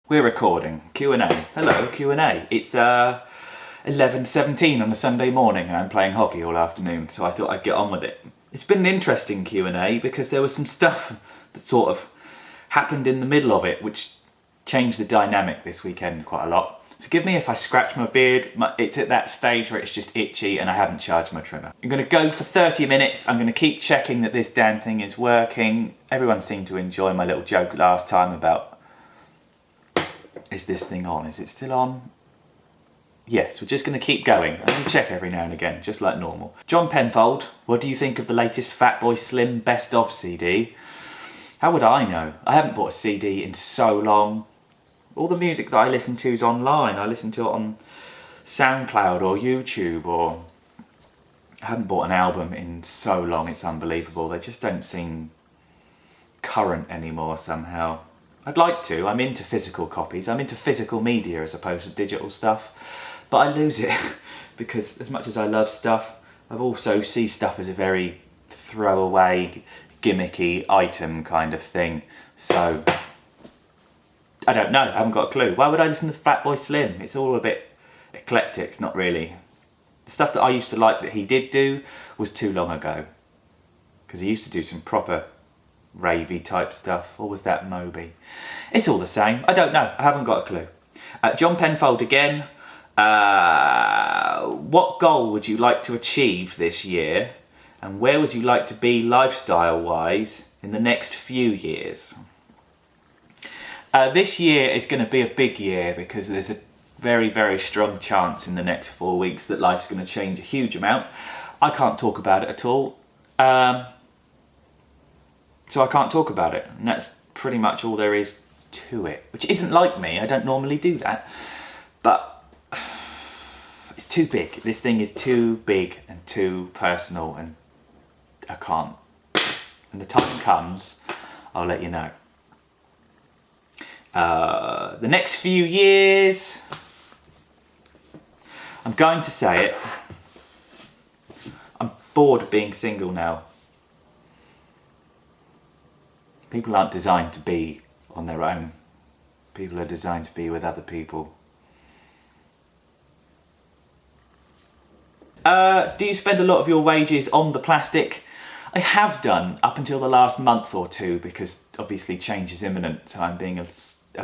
We're recording. Q&A. Hello, Q&A. It's 11:17 on a Sunday morning and I'm playing hockey all afternoon, so I thought I'd get on with it. It's been an interesting Q&A because there was some stuff that sort of happened in the middle of it which changed the dynamic this weekend quite a lot. Forgive me if I scratch my beard, it's at that stage where it's just itchy and I haven't charged my trimmer. I'm going to go for 30 minutes, I'm going to keep checking that this damn thing is working. Everyone seemed to enjoy my little joke last time about, is this thing on? Is it still on? Yes, we're just going to keep going. I'm going to check every now and again, just like normal. John Penfold, what do you think of the latest Fatboy Slim Best Of CD? How would I know? I haven't bought a CD in so long. All the music that I listen to is online. I listen to it on SoundCloud or YouTube, or I haven't bought an album in so long, it's unbelievable. They just don't seem current anymore somehow. I'd like to. I'm into physical copies. I'm into physical media as opposed to digital stuff. But I lose it because as much as I love stuff, I also see stuff as a very throwaway, gimmicky item kind of thing. So, I don't know. I haven't got a clue. Why would I listen to Fatboy Slim? It's all a bit eclectic. It's not really. The stuff that I used to like that he did do was too long ago. Because he used to do some proper ravey type stuff, or was that Moby? It's all the same. I don't know. I haven't got a clue. John Penfold again. What goal would you like to achieve this year, and where would you like to be lifestyle wise in the next few years? This year is going to be a big year because there's a very, very strong chance in the next 4 weeks that life's going to change a huge amount. I can't talk about it at all. So I can't talk about it, and that's pretty much all there is to it, which isn't like me. I don't normally do that, but it's too big. This thing is too big and too personal, and I can't. When the time comes, I'll let you know. The next few years, I'm going to say it, I'm bored of being single now. People aren't designed to be on their own. People are designed to be with other people. Do you spend a lot of your wages on the plastic? I have done up until the last month or two because obviously change is imminent, so I'm being a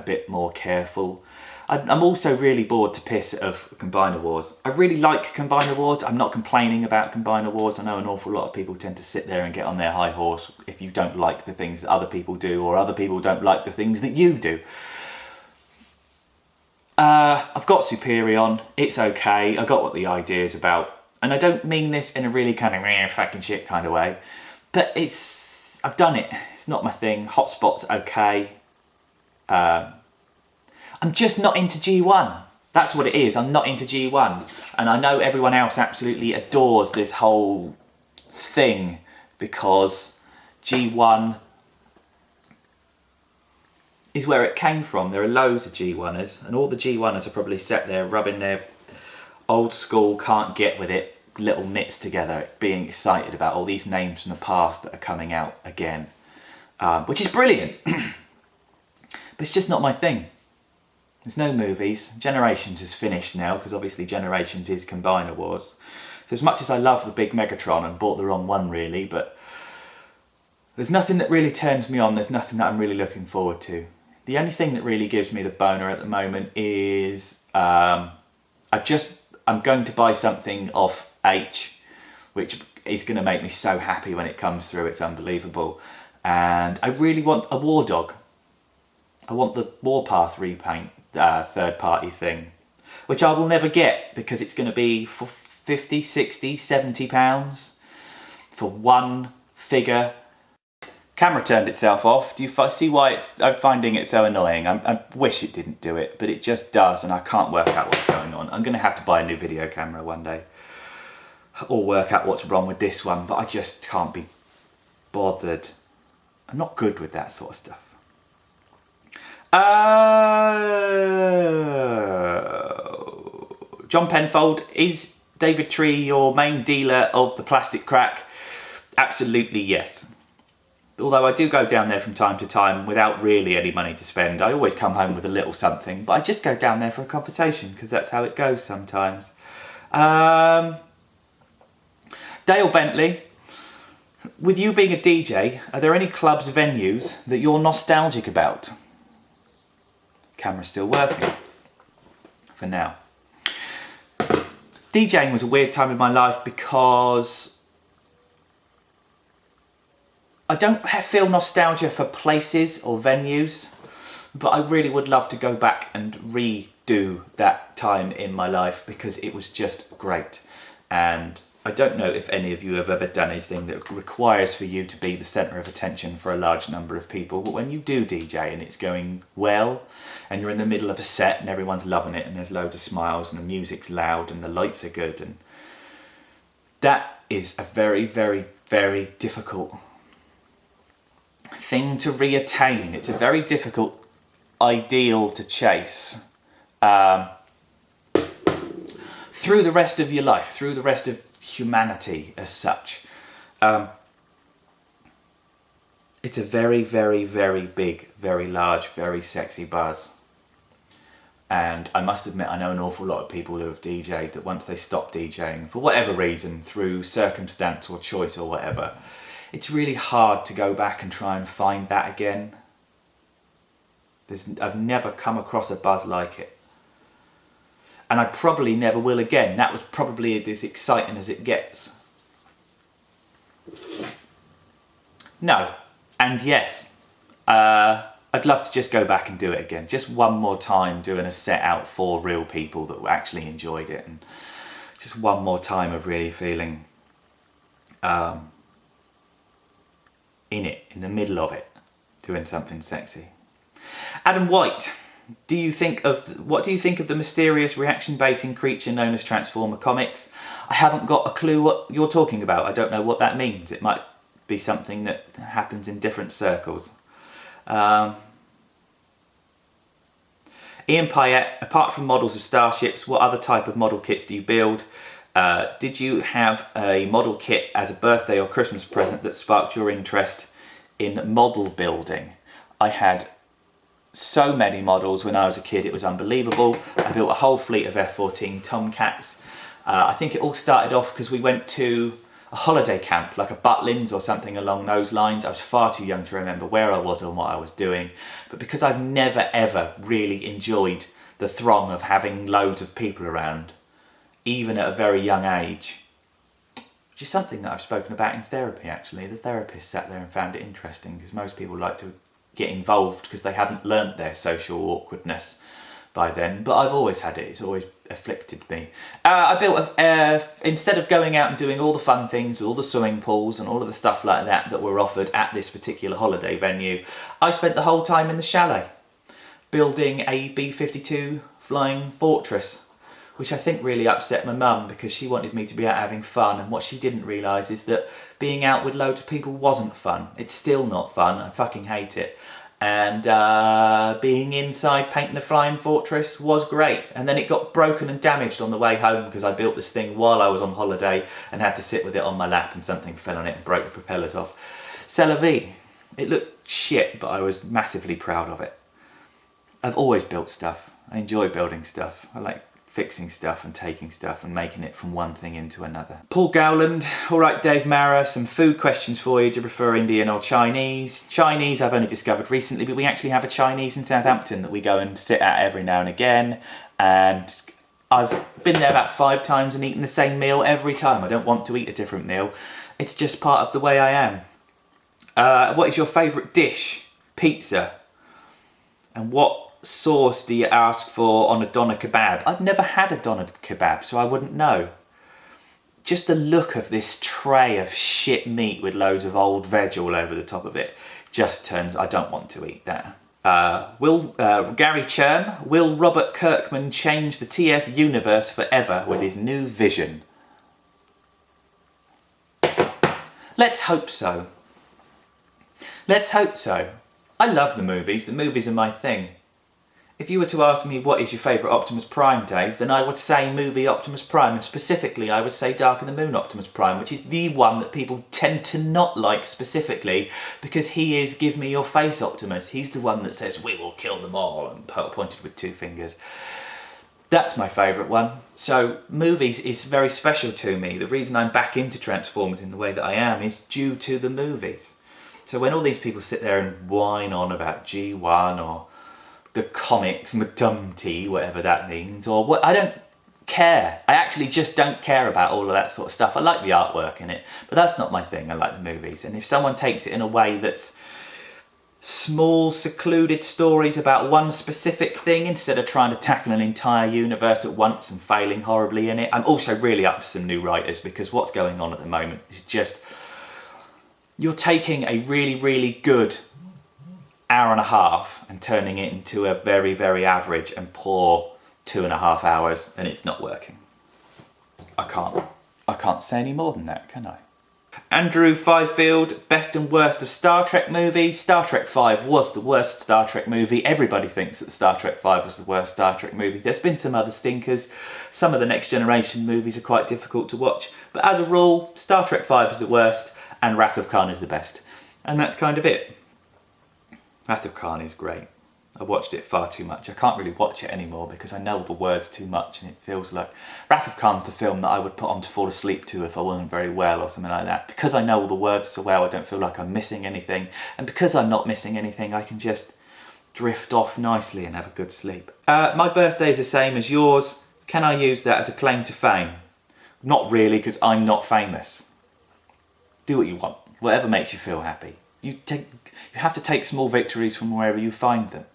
bit more careful. I'm also really bored to piss of Combiner Wars. I really like Combiner Wars. I'm not complaining about Combiner Wars. I know an awful lot of people tend to sit there and get on their high horse if you don't like the things that other people do, or other people don't like the things that you do. I've got Superion. It's okay. I got what the idea is about. And I don't mean this in a really kind of fucking shit kind of way. But I've done it. It's not my thing. Hotspot's okay. I'm just not into G1. That's what it is. I'm not into G1. And I know everyone else absolutely adores this whole thing because G1 is where it came from. There are loads of G1ers, and all the G1ers are probably sat there rubbing their old school, can't get with it, little mitts together, being excited about all these names from the past that are coming out again. Which is brilliant. But it's just not my thing. There's no movies. Generations is finished now because obviously Generations is Combiner Wars. So as much as I love the big Megatron and bought the wrong one really, but there's nothing that really turns me on. There's nothing that I'm really looking forward to. The only thing that really gives me the boner at the moment is I'm going to buy something off H, which is going to make me so happy when it comes through. It's unbelievable. And I really want a War Dog. I want the Warpath repaint, third party thing, which I will never get because it's going to be for 50, 60, 70 pounds for one figure. Camera turned itself off. Do you see why I'm finding it so annoying? I wish it didn't do it, but it just does, and I can't work out what's going on. I'm going to have to buy a new video camera one day, or work out what's wrong with this one, but I just can't be bothered. I'm not good with that sort of stuff. John Penfold, is David Tree your main dealer of the plastic crack? Absolutely yes. although I do go down there from time to time without really any money to spend. I always come home with a little something, but I just go down there for a conversation because that's how it goes sometimes. Dale Bentley, with you being a DJ, are there any clubs, venues that you're nostalgic about? Camera's still working for now. DJing was a weird time in my life because I don't feel nostalgia for places or venues, but I really would love to go back and redo that time in my life because it was just great. And I don't know if any of you have ever done anything that requires for you to be the centre of attention for a large number of people, but when you do DJ and it's going well and you're in the middle of a set and everyone's loving it and there's loads of smiles and the music's loud and the lights are good, and that is a very, very, very difficult thing to reattain. It's a very difficult ideal to chase through the rest of your life, through the rest of humanity as such. It's a very, very, very big, very large, very sexy buzz. And I must admit, I know an awful lot of people who have DJed that once they stop DJing, for whatever reason, through circumstance or choice or whatever, it's really hard to go back and try and find that again. I've never come across a buzz like it. And I probably never will again. That was probably as exciting as it gets. No. And yes. I'd love to just go back and do it again. Just one more time doing a set out for real people that actually enjoyed it. And just one more time of really feeling in it, in the middle of it, doing something sexy. Adam White, what do you think of the mysterious reaction baiting creature known as Transformer Comics? I haven't got a clue what you're talking about. I don't know what that means. It might be something that happens in different circles. Ian Payette, apart from models of starships, what other type of model kits do you build? Did you have a model kit as a birthday or Christmas present that sparked your interest in model building? I had so many models when I was a kid, it was unbelievable. I built a whole fleet of F-14 Tomcats. I think it all started off because we went to a holiday camp, like a Butlins or something along those lines. I was far too young to remember where I was and what I was doing. But because I've never ever really enjoyed the throng of having loads of people around, even at a very young age, which is something that I've spoken about in therapy actually. The therapist sat there and found it interesting because most people like to get involved because they haven't learnt their social awkwardness by then, but I've always had it. It's always afflicted me. I built instead of going out and doing all the fun things with all the swimming pools and all of the stuff like that were offered at this particular holiday venue, I spent the whole time in the chalet building a B-52 Flying Fortress, which I think really upset my mum because she wanted me to be out having fun, and what she didn't realise is that being out with loads of people wasn't fun. It's still not fun. I fucking hate it. And being inside painting a Flying Fortress was great. And then it got broken and damaged on the way home because I built this thing while I was on holiday and had to sit with it on my lap and something fell on it and broke the propellers off. C'est la vie. It looked shit, but I was massively proud of it. I've always built stuff. I enjoy building stuff. I like fixing stuff and taking stuff and making it from one thing into another. Paul Gowland, all right, Dave Mara, some food questions for you. Do you prefer Indian or Chinese? Chinese I've only discovered recently, but we actually have a Chinese in Southampton that we go and sit at every now and again, and I've been there about 5 times and eaten the same meal every time. I don't want to eat a different meal. It's just part of the way I am. What is your favourite dish? Pizza. And what sauce do you ask for on a doner kebab? I've never had a doner kebab, so I wouldn't know. Just the look of this tray of shit meat with loads of old veg all over the top of it just turns, I don't want to eat that. Gary Churm, will Robert Kirkman change the TF universe forever with his new vision? Let's hope so. Let's hope so. I love the movies. The movies are my thing. If you were to ask me what is your favourite Optimus Prime, Dave, then I would say movie Optimus Prime, and specifically I would say Dark of the Moon Optimus Prime, which is the one that people tend to not like specifically because he is Give Me Your Face Optimus. He's the one that says, "We will kill them all," and pointed with 2 fingers. That's my favourite one. So movies is very special to me. The reason I'm back into Transformers in the way that I am is due to the movies. So when all these people sit there and whine on about G1 or the comics, Madumty, whatever that means, or what, I don't care. I actually just don't care about all of that sort of stuff. I like the artwork in it, but that's not my thing. I like the movies. And if someone takes it in a way that's small, secluded stories about one specific thing instead of trying to tackle an entire universe at once and failing horribly in it. I'm also really up for some new writers because what's going on at the moment is just, you're taking a really, really good hour and a half and turning it into a very, very average and poor 2.5 hours, and it's not working. I can't say any more than that, can I? Andrew Fifield, best and worst of Star Trek movies. Star Trek V was the worst Star Trek movie. Everybody thinks that Star Trek V was the worst Star Trek movie. There's been some other stinkers. Some of the Next Generation movies are quite difficult to watch. But as a rule, Star Trek V is the worst and Wrath of Khan is the best. And that's kind of it. Wrath of Khan is great. I watched it far too much. I can't really watch it anymore because I know the words too much and it feels like... Wrath of Khan's the film that I would put on to fall asleep to if I wasn't very well or something like that. Because I know all the words so well, I don't feel like I'm missing anything. And because I'm not missing anything, I can just drift off nicely and have a good sleep. My birthday's the same as yours. Can I use that as a claim to fame? Not really, because I'm not famous. Do what you want. Whatever makes you feel happy. You have to take small victories from wherever you find them.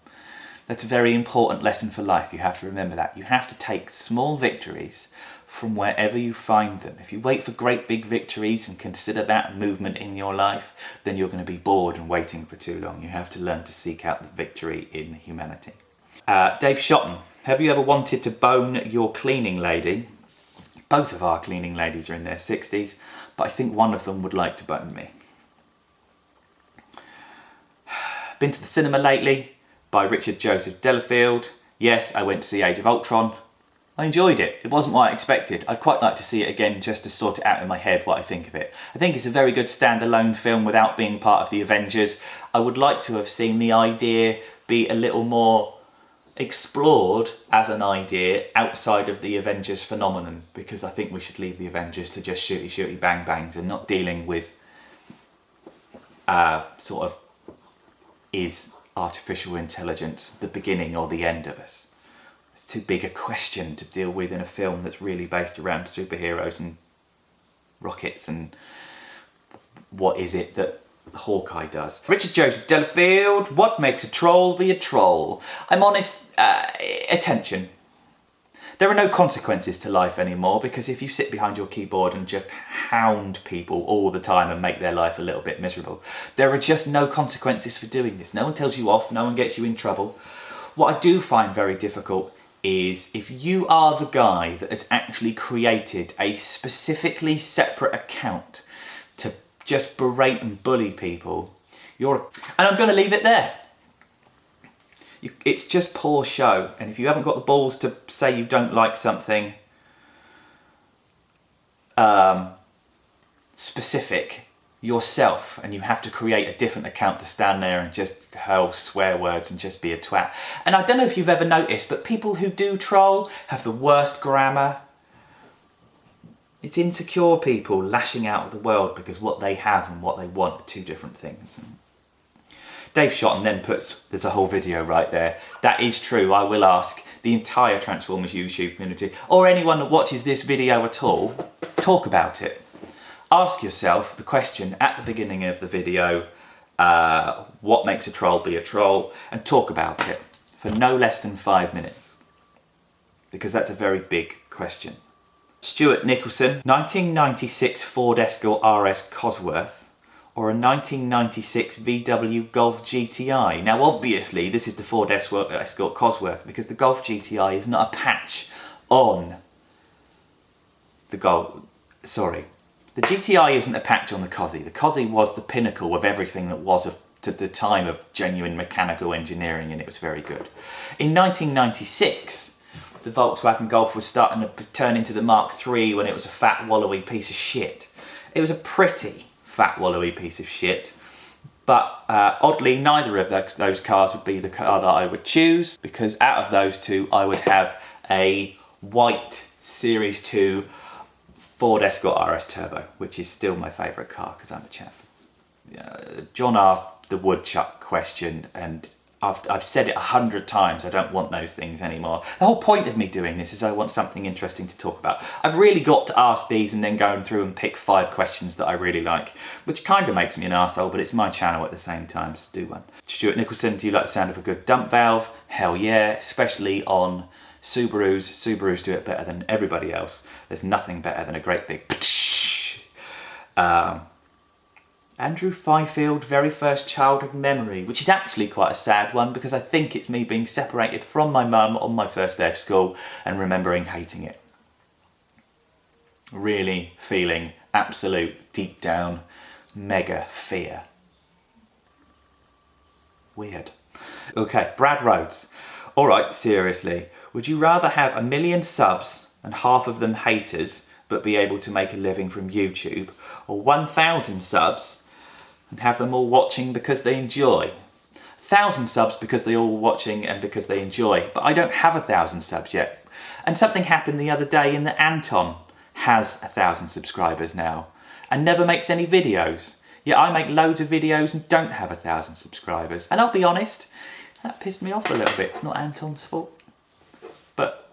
That's a very important lesson for life. You have to remember that. You have to take small victories from wherever you find them. If you wait for great big victories and consider that movement in your life, then you're going to be bored and waiting for too long. You have to learn to seek out the victory in humanity. Dave Shotton, have you ever wanted to bone your cleaning lady? Both of our cleaning ladies are in their 60s, but I think one of them would like to bone me. Been to the cinema lately? By Richard Joseph Delafield. Yes, I went to see Age of Ultron. I enjoyed it. It wasn't what I expected. I'd quite like to see it again just to sort it out in my head what I think of it. I think it's a very good standalone film without being part of the Avengers. I would like to have seen the idea be a little more explored as an idea outside of the Avengers phenomenon, because I think we should leave the Avengers to just shooty bang bangs and not dealing with sort of is artificial intelligence the beginning or the end of us. It's too big a question to deal with in a film that's really based around superheroes and rockets and what is it that Hawkeye does. Richard Joseph Delafield, what makes a troll be a troll? I'm honest, attention. There are no consequences to life anymore, because if you sit behind your keyboard and just hound people all the time and make their life a little bit miserable, there are just no consequences for doing this. No one tells you off, no one gets you in trouble. What I do find very difficult is if you are the guy that has actually created a specifically separate account to just berate and bully people, and I'm going to leave it there. It's just poor show, and if you haven't got the balls to say you don't like something specific yourself, and you have to create a different account to stand there and just hurl swear words and just be a twat. And I don't know if you've ever noticed, but people who do troll have the worst grammar. It's insecure people lashing out at the world because what they have and what they want are two different things. Dave Shotton then puts, there's a whole video right there. That is true. I will ask the entire Transformers YouTube community, or anyone that watches this video at all, talk about it. Ask yourself the question at the beginning of the video, what makes a troll be a troll, and talk about it for no less than 5 minutes, because that's a very big question. Stuart Nicholson, 1996 Ford Escort RS Cosworth, or a 1996 VW Golf GTI. Now obviously this is the Ford Escort Cosworth, because the Golf GTI is not a patch on the Golf. Sorry, the GTI isn't a patch on the Cosy. The Cosy was the pinnacle of everything that was to to the time of genuine mechanical engineering, and it was very good. In 1996, the Volkswagen Golf was starting to turn into the Mark III when it was a fat, wallowy piece of shit. It was a pretty fat, wallowy piece of shit. But oddly, neither of those cars would be the car that I would choose, because out of those two, I would have a white Series 2 Ford Escort RS Turbo, which is still my favourite car because I'm a chav. John asked the woodchuck question, and I've said it 100 times, I don't want those things anymore. The whole point of me doing this is I want something interesting to talk about. I've really got to ask these and then go through and pick 5 questions that I really like, which kind of makes me an arsehole, but it's my channel at the same time, so do one. Stuart Nicholson, do you like the sound of a good dump valve? Hell yeah, especially on Subarus. Subarus do it better than everybody else. There's nothing better than a great big Andrew Fifield, very first childhood memory, which is actually quite a sad one because I think it's me being separated from my mum on my first day of school and remembering hating it. Really feeling absolute, deep down, mega fear. Weird. Okay, Brad Rhodes. Alright, seriously. Would you rather have 1 million subs and half of them haters but be able to make a living from YouTube, or 1,000 subs and have them all watching because they enjoy? 1,000 subs because they're all watching and because they enjoy, but I don't have 1,000 subs yet. And something happened the other day in that Anton has 1,000 subscribers now and never makes any videos. Yet I make loads of videos and don't have 1,000 subscribers. And I'll be honest, that pissed me off a little bit. It's not Anton's fault. But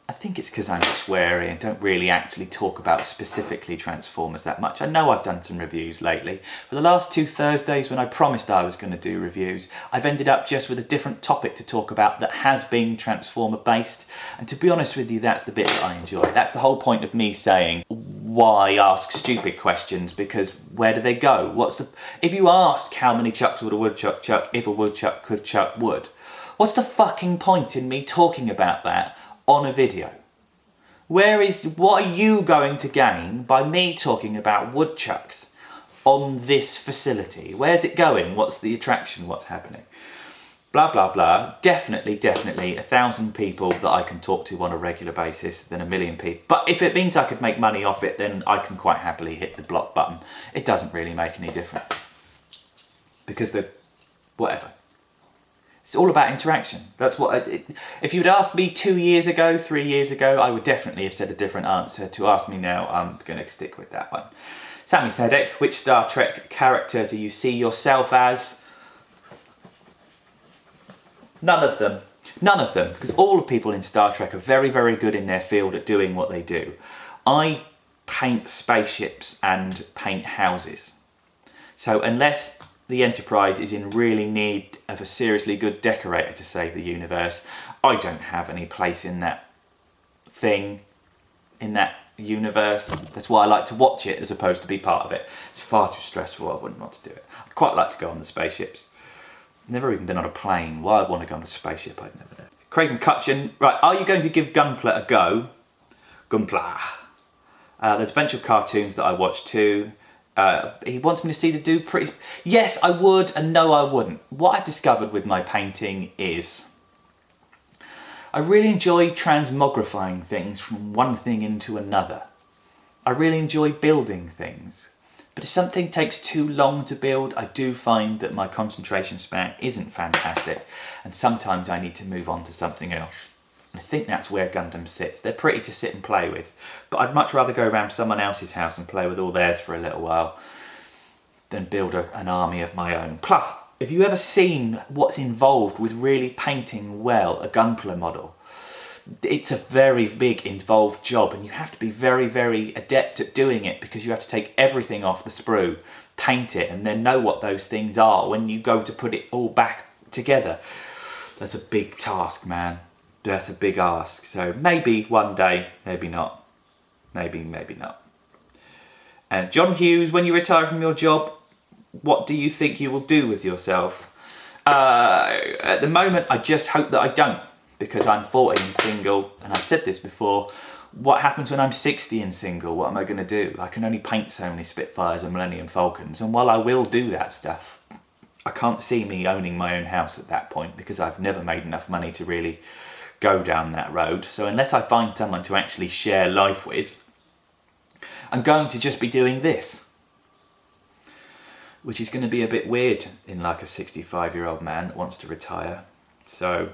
I think it's because I'm sweary and don't really actually talk about specifically Transformers that much. I know I've done some reviews lately. For the last 2 Thursdays when I promised I was going to do reviews, I've ended up just with a different topic to talk about that has been Transformer based. And to be honest with you, that's the bit that I enjoy. That's the whole point of me saying, why ask stupid questions? Because where do they go? If you ask how many chucks would a woodchuck chuck if a woodchuck could chuck wood, what's the fucking point in me talking about that on a video? What are you going to gain by me talking about woodchucks on this facility? Where's it going? What's the attraction? What's happening? Blah, blah, blah. Definitely 1,000 people that I can talk to on a regular basis than 1 million people. But if it means I could make money off it, then I can quite happily hit the block button. It doesn't really make any difference. Because whatever. It's all about interaction. That's what. If you'd asked me 2 years ago, 3 years ago, I would definitely have said a different answer. To ask me now, I'm going to stick with that one. Sammy Sadek, which Star Trek character do you see yourself as? None of them. None of them. Because all the people in Star Trek are very, very good in their field at doing what they do. I paint spaceships and paint houses. So unless the Enterprise is in really need of a seriously good decorator to save the universe, I don't have any place in that thing, in that universe. That's why I like to watch it as opposed to be part of it. It's far too stressful, I wouldn't want to do it. I'd quite like to go on the spaceships. Never even been on a plane. Why I'd want to go on a spaceship, I'd never know. Craig McCutcheon, right, are you going to give Gunpla a go? Gunpla. There's a bunch of cartoons that I watch too. He wants me to see the dude pretty... Yes, I would, and no, I wouldn't. What I've discovered with my painting is I really enjoy transmogrifying things from one thing into another. I really enjoy building things. But if something takes too long to build, I do find that my concentration span isn't fantastic, and sometimes I need to move on to something else. I think that's where Gundam sits. They're pretty to sit and play with, but I'd much rather go around someone else's house and play with all theirs for a little while than build an army of my own. Plus, have you ever seen what's involved with really painting well a Gunpla model? It's a very big involved job, and you have to be very, very adept at doing it because you have to take everything off the sprue, paint it, and then know what those things are when you go to put it all back together. That's a big task, man. That's a big ask. So maybe one day, maybe not. Maybe not. And John Hughes, when you retire from your job, what do you think you will do with yourself? At the moment, I just hope that I don't, because I'm 40 and single, and I've said this before. What happens when I'm 60 and single? What am I going to do? I can only paint so many Spitfires and Millennium Falcons, and while I will do that stuff, I can't see me owning my own house at that point because I've never made enough money to really go down that road. So unless I find someone to actually share life with, I'm going to just be doing this, which is going to be a bit weird in like a 65-year-old man that wants to retire. So,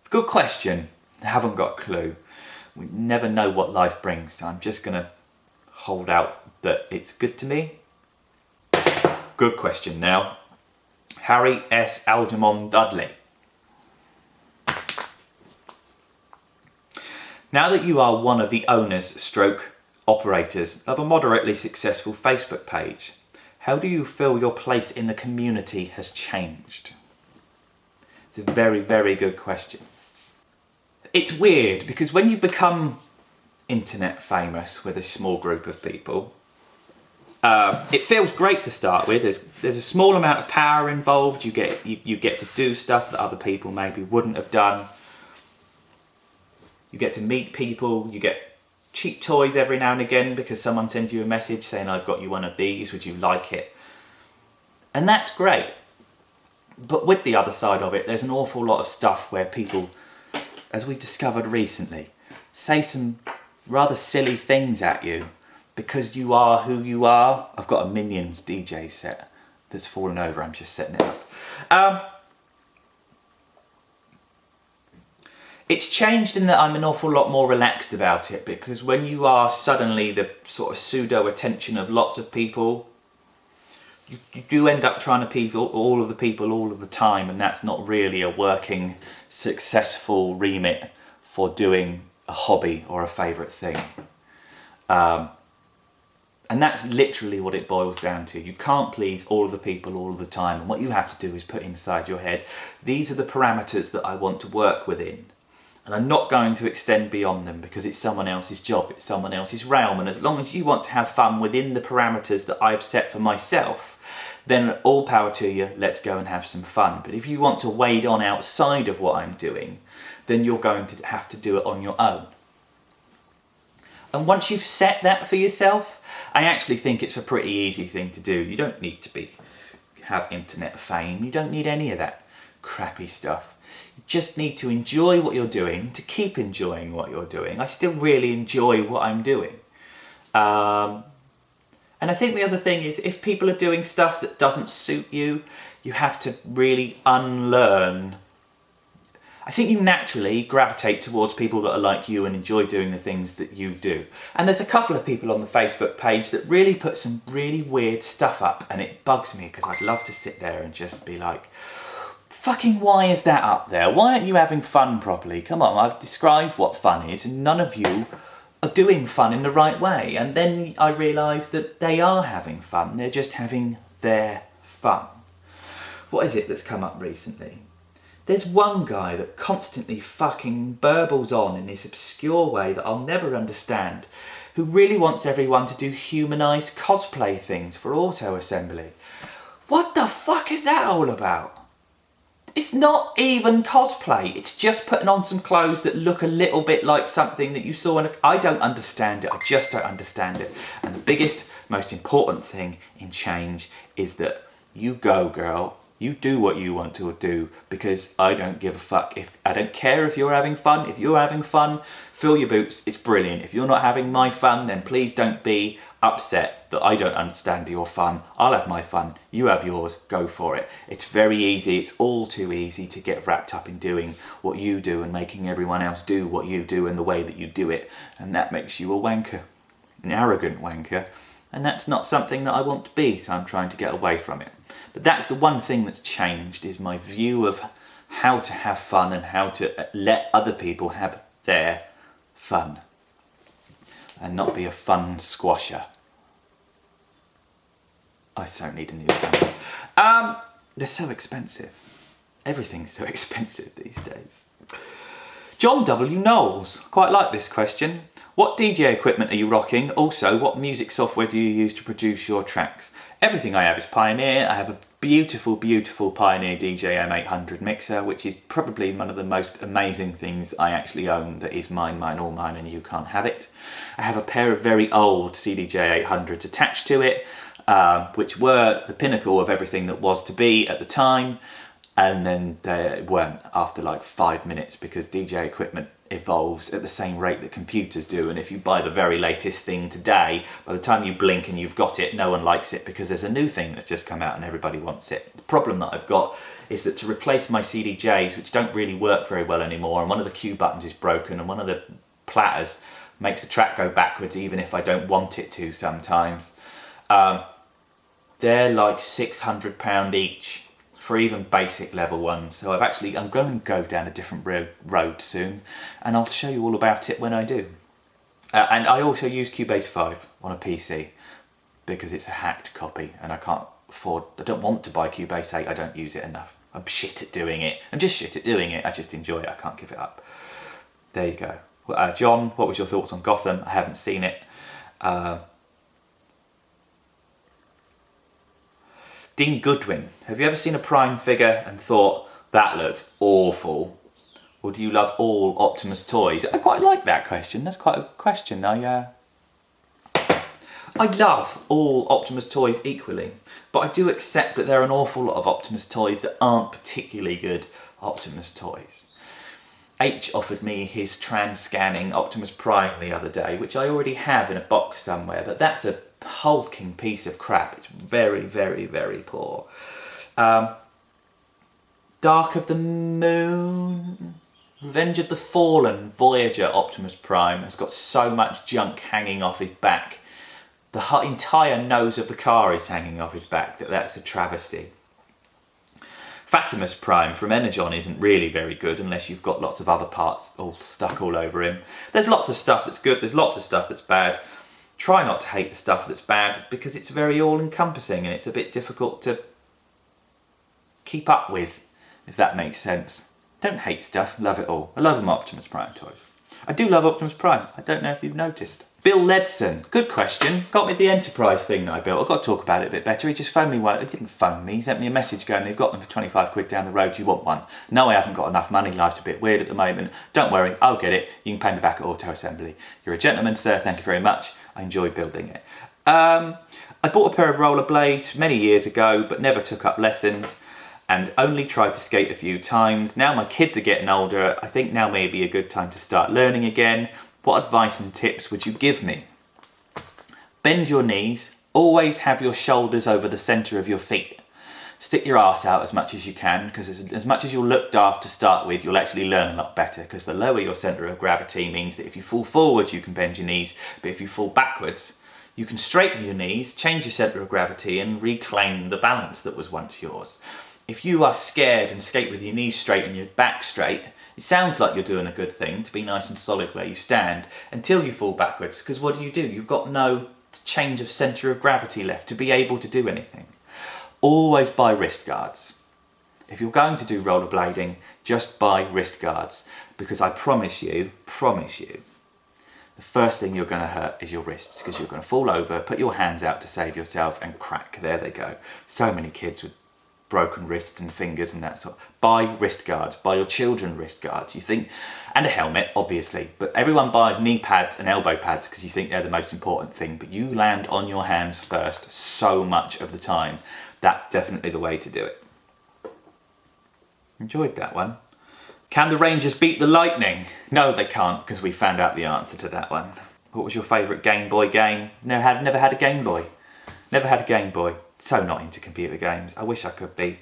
good question. I haven't got a clue. We never know what life brings, so I'm just going to hold out that it's good to me. Good question now. Harry S. Algernon Dudley. Now that you are one of the owners stroke operators of a moderately successful Facebook page, how do you feel your place in the community has changed? It's a very, very good question. It's weird because when you become internet famous with a small group of people, it feels great to start with. There's a small amount of power involved. You get to do stuff that other people maybe wouldn't have done. You get to meet people. You get cheap toys every now and again because someone sends you a message saying, I've got you one of these, would you like it? And that's great. But with the other side of it, there's an awful lot of stuff where people, as we've discovered recently, say some rather silly things at you because you are who you are. I've got a Minions DJ set that's fallen over. I'm just setting it up. It's changed in that I'm an awful lot more relaxed about it, because when you are suddenly the sort of pseudo attention of lots of people, you do end up trying to appease all of the people all of the time, and that's not really a working, successful remit for doing a hobby or a favourite thing. And that's literally what it boils down to. You can't please all of the people all of the time, and what you have to do is put inside your head, these are the parameters that I want to work within. And I'm not going to extend beyond them because it's someone else's job, it's someone else's realm. And as long as you want to have fun within the parameters that I've set for myself, then all power to you, let's go and have some fun. But if you want to wade on outside of what I'm doing, then you're going to have to do it on your own. And once you've set that for yourself, I actually think it's a pretty easy thing to do. You don't need to have internet fame, you don't need any of that crappy stuff. You just need to enjoy what you're doing, to keep enjoying what you're doing. I still really enjoy what I'm doing. And I think the other thing is, if people are doing stuff that doesn't suit you, you have to really unlearn. I think you naturally gravitate towards people that are like you and enjoy doing the things that you do. And there's a couple of people on the Facebook page that really put some really weird stuff up, and it bugs me because I'd love to sit there and just be like, fucking why is that up there? Why aren't you having fun properly? Come on, I've described what fun is and none of you are doing fun in the right way. And then I realised that they are having fun. They're just having their fun. What is it that's come up recently? There's one guy that constantly fucking burbles on in this obscure way that I'll never understand, who really wants everyone to do humanised cosplay things for auto assembly. What the fuck is that all about? It's not even cosplay, it's just putting on some clothes that look a little bit like something that you saw in a... I don't understand it, I just don't understand it. And the biggest, most important thing in change is that you go, girl, you do what you want to do, because I don't give a fuck. I don't care if you're having fun. If you're having fun, fill your boots, it's brilliant. If you're not having my fun, then please don't be upset that I don't understand your fun. I'll have my fun, you have yours, go for it. It's very easy, it's all too easy to get wrapped up in doing what you do and making everyone else do what you do in the way that you do it, and that makes you a wanker, an arrogant wanker, and that's not something that I want to be, so I'm trying to get away from it. But that's the one thing that's changed, is my view of how to have fun and how to let other people have their fun and not be a fun squasher. I so need a new camera. They're so expensive. Everything's so expensive these days. John W. Knowles, quite like this question. What DJ equipment are you rocking? Also, what music software do you use to produce your tracks? Everything I have is Pioneer. I have a beautiful, beautiful Pioneer DJ M800 mixer, which is probably one of the most amazing things I actually own that is mine, all mine, and you can't have it. I have a pair of very old CDJ 800s attached to it. which were the pinnacle of everything that was to be at the time, and then they weren't after like 5 minutes, because DJ equipment evolves at the same rate that computers do, and if you buy the very latest thing today, by the time you blink and you've got it, no one likes it because there's a new thing that's just come out and everybody wants it. The problem that I've got is that to replace my CDJs, which don't really work very well anymore, and one of the cue buttons is broken and one of the platters makes the track go backwards even if I don't want it to sometimes, they're like £600 each for even basic level ones. So I'm going to go down a different road soon, and I'll show you all about it when I do. And I also use Cubase 5 on a PC because it's a hacked copy, and I don't want to buy Cubase 8, I don't use it enough. I'm shit at doing it. I just enjoy it, I can't give it up. There you go. John, what was your thoughts on Gotham? I haven't seen it. Dean Goodwin, have you ever seen a Prime figure and thought, that looks awful? Or do you love all Optimus toys? I quite like that question. That's quite a good question. I love all Optimus toys equally, but I do accept that there are an awful lot of Optimus toys that aren't particularly good Optimus toys. H offered me his trans-scanning Optimus Prime the other day, which I already have in a box somewhere, but that's a hulking piece of crap. It's very, very, very poor. Dark of the Moon, Revenge of the Fallen, Voyager Optimus Prime has got so much junk hanging off his back. The entire nose of the car is hanging off his back. That's a travesty. Fatimus Prime from Energon isn't really very good unless you've got lots of other parts all stuck all over him. There's lots of stuff that's good, there's lots of stuff that's bad. Try not to hate the stuff that's bad because it's very all-encompassing and it's a bit difficult to keep up with, if that makes sense. Don't hate stuff, love it all. I love them Optimus Prime toys. I do love Optimus Prime, I don't know if you've noticed. Bill Ledson, good question. Got me the Enterprise thing that I built. I've got to talk about it a bit better. He just phoned me one. He didn't phone me. He sent me a message going, they've got them for 25 quid down the road. Do you want one? No, I haven't got enough money. Life's a bit weird at the moment. Don't worry, I'll get it. You can pay me back at Auto Assembly. You're a gentleman, sir. Thank you very much. I enjoy building it. I bought a pair of rollerblades many years ago, but never took up lessons and only tried to skate a few times. Now my kids are getting older. I think now may be a good time to start learning again. What advice and tips would you give me? Bend your knees, always have your shoulders over the centre of your feet. Stick your arse out as much as you can, because as much as you'll look daft to start with, you'll actually learn a lot better, because the lower your centre of gravity means that if you fall forward you can bend your knees, but if you fall backwards you can straighten your knees, change your centre of gravity and reclaim the balance that was once yours. If you are scared and skate with your knees straight and your back straight, it sounds like you're doing a good thing to be nice and solid where you stand until you fall backwards, because what do? You've got no change of centre of gravity left to be able to do anything. Always buy wrist guards. If you're going to do rollerblading, just buy wrist guards, because I promise you, the first thing you're going to hurt is your wrists, because you're going to fall over, put your hands out to save yourself and crack. There they go. So many kids with broken wrists and fingers and that sort. Buy wrist guards, buy your children wrist guards, you think, and a helmet obviously, but everyone buys knee pads and elbow pads because you think they're the most important thing, but you land on your hands first so much of the time. That's definitely the way to do it. Enjoyed that one. Can the Rangers beat the Lightning? No, they can't, because we found out the answer to that one. What was your favourite Game Boy game? Never had a Game Boy. Never had a Game Boy. So not into computer games. I wish I could be.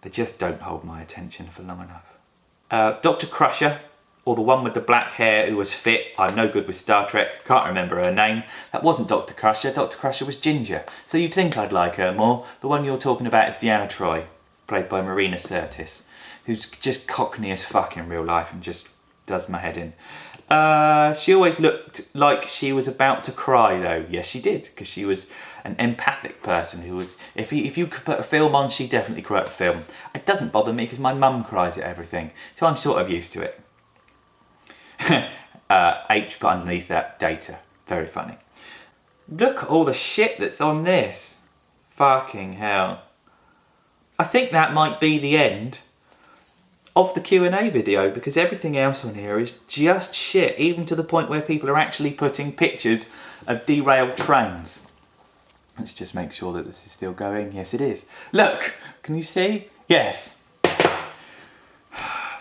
They just don't hold my attention for long enough. Dr. Crusher, or the one with the black hair who was fit. I'm no good with Star Trek. Can't remember her name. That wasn't Dr. Crusher. Dr. Crusher was Ginger. So you'd think I'd like her more. The one you're talking about is Deanna Troi, played by Marina Sirtis, who's just cockney as fuck in real life and just does my head in. She always looked like she was about to cry though. Yes, she did, because she was an empathic person who was, if you could put a film on, she'd definitely cry at a film. It doesn't bother me because my mum cries at everything, so I'm sort of used to it. H put underneath that, data. Very funny. Look at all the shit that's on this. Fucking hell. I think that might be the end of the Q&A video, because everything else on here is just shit, even to the point where people are actually putting pictures of derailed trains. Let's just make sure that this is still going. Yes, it is. Look, can you see? Yes.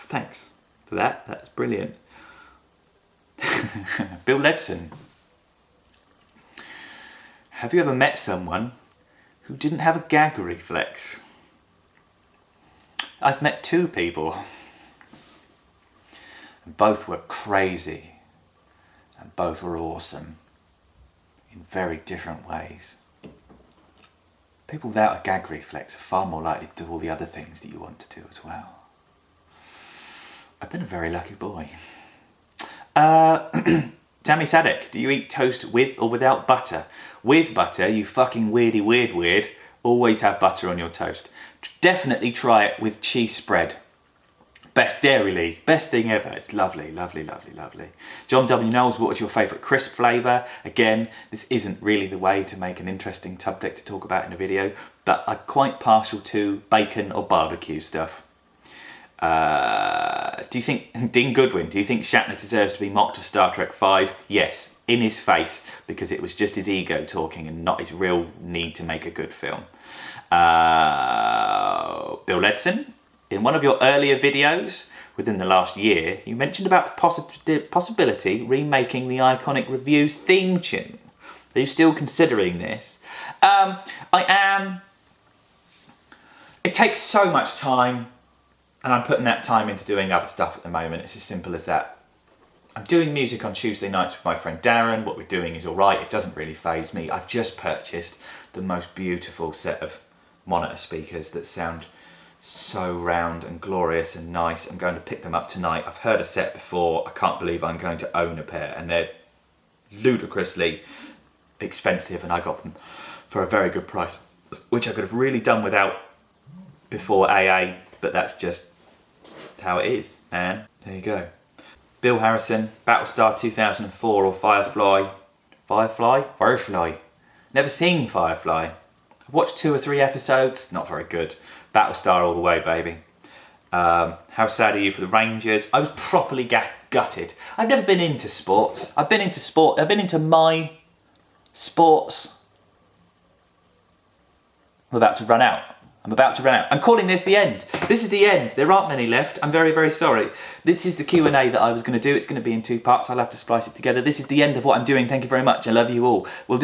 Thanks for that. That's brilliant. Bill Ledson. Have you ever met someone who didn't have a gag reflex? I've met 2 people. And both were crazy. And both were awesome. In very different ways. People without a gag reflex are far more likely to do all the other things that you want to do as well. I've been a very lucky boy. Tammy Sadek, do you eat toast with or without butter? With butter, you fucking weird. Always have butter on your toast. Definitely try it with cheese spread. Best Dairy, best thing ever. It's lovely. John W. Knowles, what was your favourite crisp flavour? Again, this isn't really the way to make an interesting subject to talk about in a video, but I'm quite partial to bacon or barbecue stuff. Do you think, Dean Goodwin, do you think Shatner deserves to be mocked for Star Trek V? Yes, in his face, because it was just his ego talking and not his real need to make a good film. Bill Ledson, in one of your earlier videos within the last year, you mentioned about the possibility remaking the iconic Reviews theme tune. Are you still considering this? I am. It takes so much time, and I'm putting that time into doing other stuff at the moment. It's as simple as that. I'm doing music on Tuesday nights with my friend Darren. What we're doing is all right. It doesn't really faze me. I've just purchased the most beautiful set of monitor speakers that sound so round and glorious and nice. I'm going to pick them up tonight. I've heard a set before. I can't believe I'm going to own a pair, and they're ludicrously expensive, and I got them for a very good price, which I could have really done without before AA, but that's just how it is, man. There you go. Bill Harrison, Battlestar 2004 or Firefly? Firefly. Never seen Firefly. I've watched 2 or 3 episodes, not very good. Battlestar all the way, baby. How sad are you for the Rangers? I was properly gutted. I've never been into sports. I've been into my sports. I'm about to run out. I'm calling this the end. This is the end. There aren't many left. I'm very, very sorry. This is the Q&A that I was going to do. It's going to be in 2 parts. I'll have to splice it together. This is the end of what I'm doing. Thank you very much. I love you all. We'll do